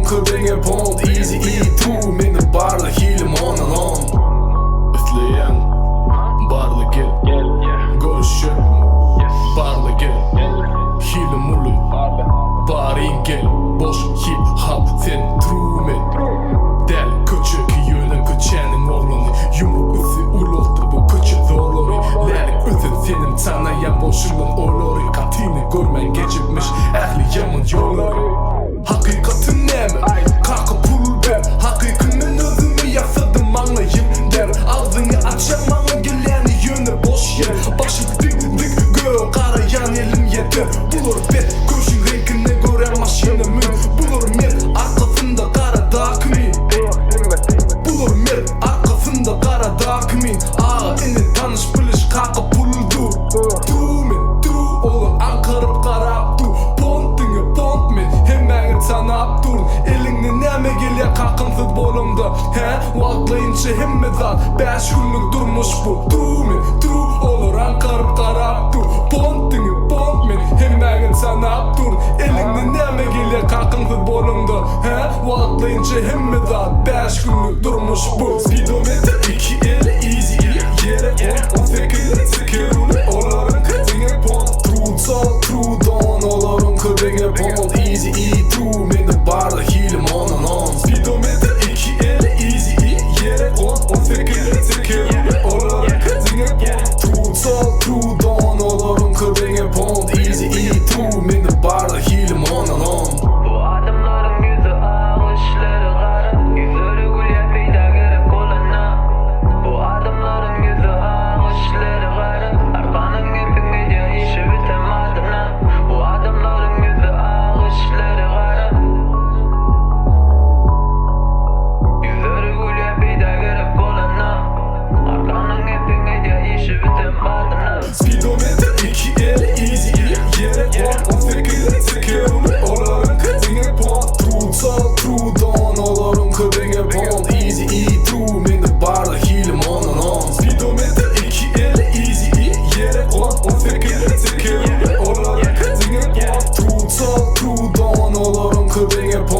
kırdinge pont easy tru meni barlı hilim onan on üfleyen barlı gel görüşü barlı gel hilim ulu barin gel boş hip hop sen tru men del küçük yöne küçenin oğlunu yumruk üstü ulottu bu küçük zorları lerik üstün senin tanıyan boşluğun olori katini görmen geçipmiş ehli yaman yolları hakikatin nemi? Kalkıp pul ver hakikatin özümü yasadım anlayayım der ağzını açamam geleni yöne boş yer başı dik göğe karayan elim yeter bulur bet kurşun renkine göre maşinimin bulur mer arkasında kara dağ kimin bulur mer arkasında kara dağ kimin ağa eni tanış biliş kalkıp pul dur tru men tru olur ankarıp karap dur pont men hemen tanap dur elini neme geliyor kalkınsız bolumda he vaklayınca hemme zat 5 günlük durmuş bu tru men tru olur ankarıp karap dur pont men hemen tanap dur elini neme geliyor kalkınsız bolumda he vaklayınca hemme zat 5 günlük durmuş bu speedometre 2 eli easy yere on 18 tekerule oların kırdinge pont true dawn oların kırdinge pont easy tru meni barlı hilim onan on speedometre 2 eli easy yere on 18 tekerule oların kırdinge pont true dawn oların kırdinge pont easy tru meni barlı hilim onan on Bu adımların yüzü ağışları kara Yüzleri gül yapıyda gerek olana Bu adımların yüzü ağışları kara Arkanın ipin gidiyor işi bitemadına Bu adımların yüzü ağışları kara Yüzleri gül yapıyda gerek olana Arkanın ipin gidiyor işi bitemadına speedometre 2 eli easy yere on 18 tekerule oların kırdinge pont true dawn oların kırdinge pont easy tru meni barlı hilim onan on speedometre 2 eli easy yere on 18 tekerule oların kırdinge pont true dawn oların kırdinge pont